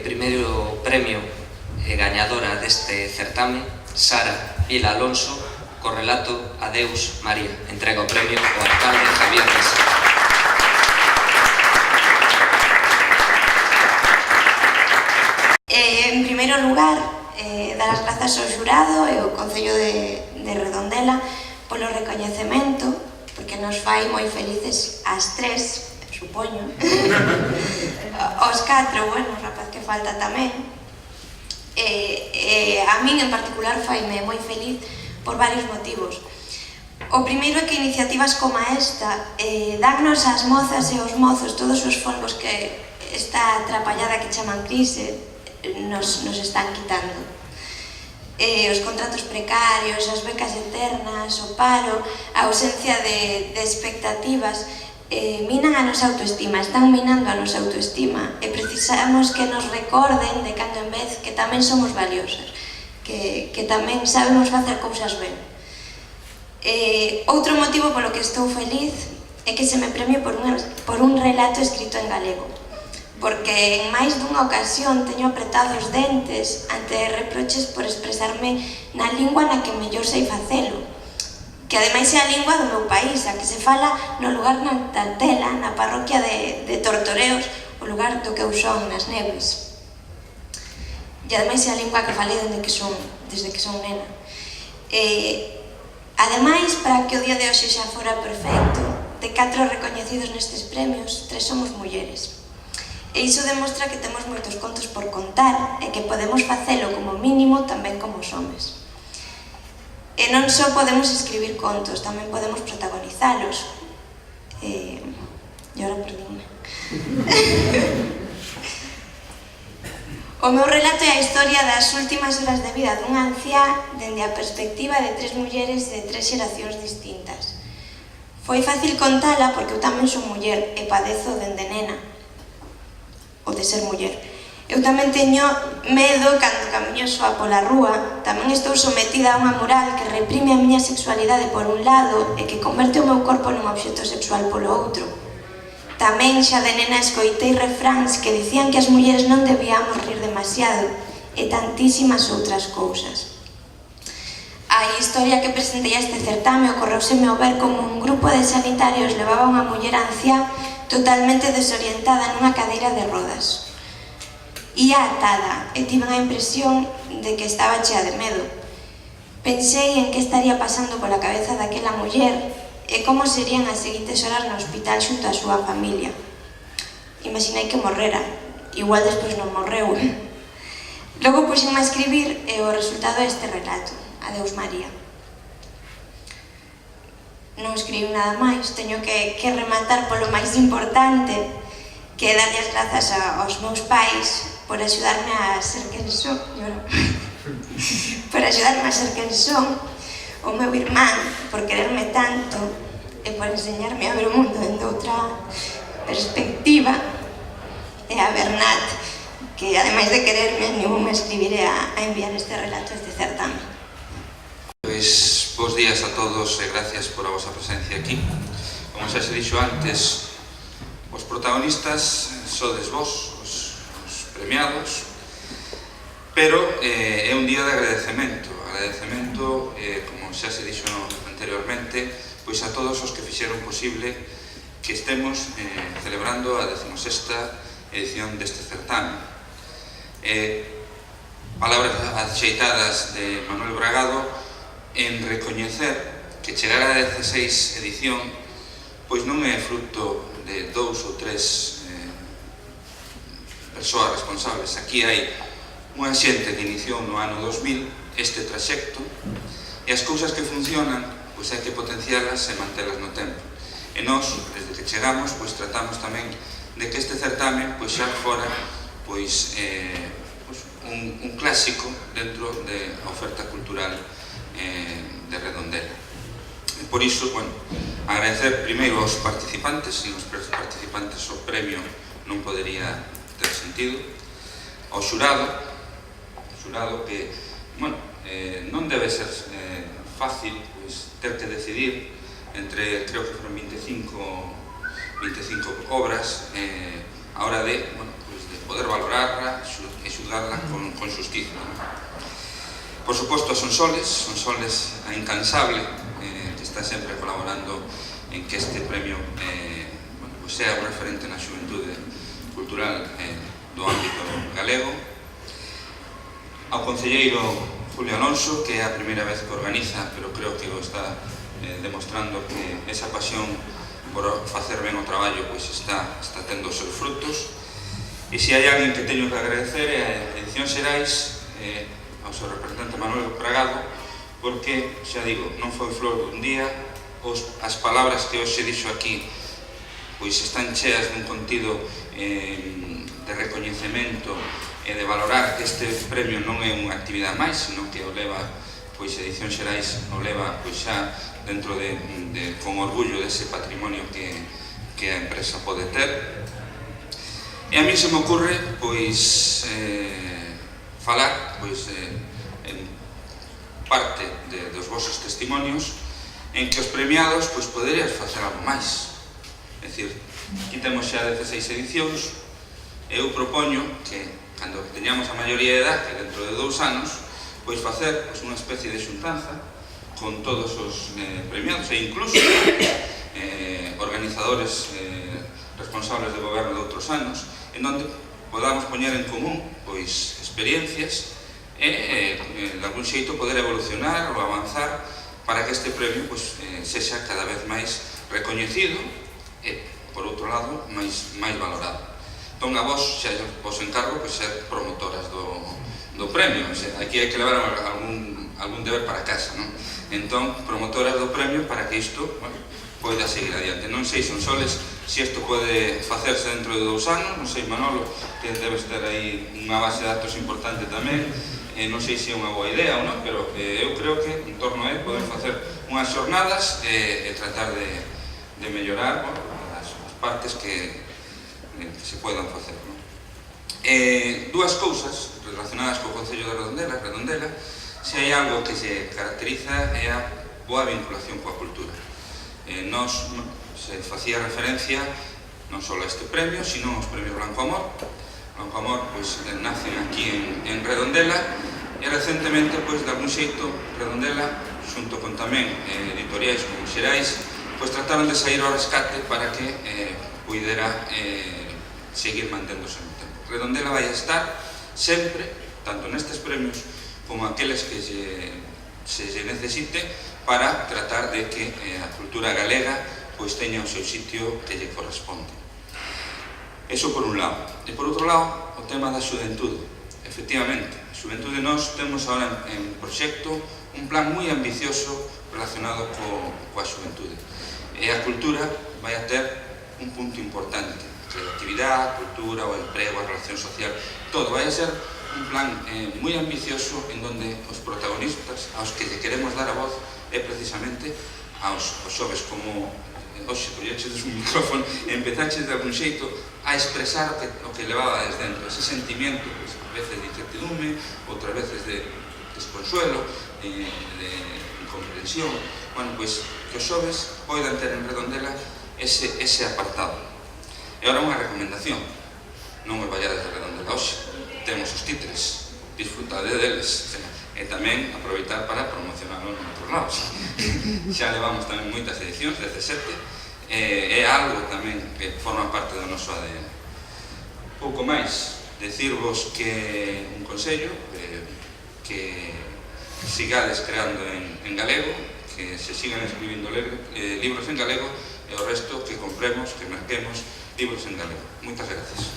Primeiro premio gañadora deste certame, Sara Vila Alonso, co relato Adeus María. Entrega o premio ao alcalde Javier Mesa. En primeiro lugar, dar as grazas ao xurado e ao Concello de Redondela polo recoñecemento, porque nos fai moi felices as tres, supoño. Os catro, bueno, o rapaz que falta tamén. A min en particular faime moi feliz por varios motivos. O primeiro é que iniciativas como esta dannos ás mozas e aos mozos todos os folgos que esta atrapallada que chaman crise nos están quitando. Os contratos precarios, as becas eternas, o paro, a ausencia de expectativas minan a nosa autoestima, están minando a nosa autoestima e precisamos que nos recorden de cando en vez que tamén somos valiosas, que tamén sabemos facer cousas ben. Outro motivo polo que estou feliz é que se me premie por un relato escrito en galego, porque en máis dunha ocasión teño apretado os dentes ante reproches por expresarme na lingua na que mellor sei facelo, que ademais é a lingua do meu país, a que se fala no lugar na Tantela, na parroquia de Tortoreos, o lugar do que eu son, nas Neves. E ademais é a lingua que falei desde que son nena. Ademais, para que o día de hoxe xa fora perfecto, de 4 recoñecidos nestes premios, 3 somos mulleres. E iso demostra que temos moitos contos por contar e que podemos facelo como mínimo tamén como os homes. E non só podemos escribir contos, tamén podemos protagonizalos. E agora perdínme. O meu relato é a historia das últimas horas de vida dunha anciá dende a perspectiva de 3 mulleres de 3 xeracións distintas. Foi fácil contala porque eu tamén son muller e padezo dende nena, o de ser muller. Eu tamén teño medo cando camiño soa pola rúa, tamén estou sometida a unha moral que reprime a miña sexualidade por un lado e que converte o meu corpo nun obxecto sexual polo outro. Tamén xa de nena escoitei refráns que dicían que as mulleres non debíamos rir demasiado e tantísimas outras cousas. A historia que presentei a este certame ocorreuseme ao ver como un grupo de sanitarios levaba unha muller anciá totalmente desorientada nunha cadeira de rodas. Ia atada e tive a impresión de que estaba chea de medo. Pensei en que estaría pasando pola cabeza daquela muller e como serían as seguintes horas no hospital xunto a súa familia. Imaginei que morrera, igual despois non morreu. Logo puxenme a escribir e o resultado é este relato, Adeus María. Non escribí nada máis, teño que rematar polo máis importante, que é darlle as grazas aos meus pais por axudarme a ser quen son, por axudarme a ser quen son, o meu irmán por quererme tanto e por enseñarme a ver o mundo dende outra perspectiva, e a Bernat, que ademais de quererme, ningún me escribiré a enviar este relato, este certame. Pois, bons días a todos e gracias por a vosa presencia aquí. Como xa se dixo antes, os protagonistas sodes vos, os premiados, pero é un día de agradecemento, como xa se dixo anteriormente, pois a todos os que fixeron posible que estemos celebrando a 16ª edición deste certame. Palabras axeitadas de Manuel Bragado en recoñecer que chegar a 16 edición pois non é fruto de 2 ou 3 persoas responsables. Aquí hai unha xente que iniciou no ano 2000 este traxecto e as cousas que funcionan pois hai que potencialas e mantelas no tempo. E nós, desde que chegamos, pois tratamos tamén de que este certame pois xa fora pois un clásico dentro da oferta cultural de Redondela. E por iso, bueno, agradecer primeiro aos participantes, e os participantes o premio non podería ter sentido, ao xurado que, bueno, non debe ser fácil pois ter que decidir entre, creo que foron 25 obras a hora de, bueno, pois poder valorarla e xulgarla con xusticia. Por suposto, a Sonsoles a incansable, que está sempre colaborando en que este premio sea un referente na xuventude cultural do ámbito galego. Ao concelleiro Julio Alonso, que é a primeira vez que organiza, pero creo que o está demostrando que esa pasión por facer ben o traballo está tendo os seus frutos. E se hai alguén que teño que agradecer é a Edicións Xerais, ao seu representante Manuel Bragado, porque, xa digo, non foi flor dun día, as palabras que hoxe dixo aquí están cheas dun contido de recoñecemento e de valorar que este premio non é unha actividade máis, sino que o leva, Edicións Xerais o leva xa dentro con orgullo dese patrimonio que a empresa pode ter. E a mí se me ocurre falar en parte dos vosos testimonios en que os premiados poderías facer algo máis. É dicir, aquí temos xa 16 edicións e eu propoño que, cando teñamos a maioría de edad, que dentro de 2 anos, facer unha especie de xuntanza con todos os premiados e incluso organizadores responsables de goberno de outros anos, en onde podamos poñer en común experiencias e de algún xeito poder evolucionar ou avanzar para que este premio sexa cada vez máis recoñecido e, por outro lado, máis valorado. Entón, a vos xa vos encargo ser promotoras do premio. Aquí hai que levar algún deber para casa, non? Entón, promotoras do premio para que isto poida seguir adiante. Non sei, Sonsoles, se isto pode facerse dentro de 2 anos, non sei, Manolo, que debes ter aí unha base de datos importante tamén, non sei se é unha boa idea ou non, pero eu creo que en torno a él poden facer unhas xornadas e tratar de mellorar as partes que se podan facer. Dúas cousas relacionadas co Concello de Redondela, se hai algo que se caracteriza é a boa vinculación coa cultura. Nos se facía referencia non só a este premio, sino aos premios Blanco Amor. Blanco Amor nacen aquí en Redondela e recentemente, de algún xeito, Redondela, xunto con tamén editoriais como Xerais, trataron de sair ao rescate para que pudera seguir manténdose no tempo. Redondela vai estar sempre, tanto nestes premios como aqueles que se necesite, para tratar de que a cultura galega teña o seu sitio que lle corresponde. Eso por un lado. E por outro lado, o tema da xuventude. Efectivamente, a xuventude nós temos agora en proxecto un plan moi ambicioso relacionado coa xuventude. E a cultura vai a ter un punto importante. Creatividade, cultura, o emprego, a relación social, todo vai a ser un plan moi ambicioso en donde os protagonistas aos que lle queremos dar a voz é precisamente aos xoves, como hoxe colleches un micrófono e empezaches de algún xeito a expresar o que levaba desde dentro, ese sentimiento, a veces de incertidumbre, outras veces de desconsuelo, de incomprensión. Que os xoves poidan ter en Redondela ese apartado. E agora unha recomendación: non os vallades de Redondela hoxe, temos os títeres, disfrutade deles, e tamén aproveitar para promocionarlo en outros lados. Xa levamos tamén moitas edicións, 17, é algo tamén que forma parte do noso ADN. Pouco máis, decirvos que un consello, que sigades creando en galego, que se sigan escribindo libros en galego, e o resto que compremos, que merquemos libros en galego. Moitas gracias.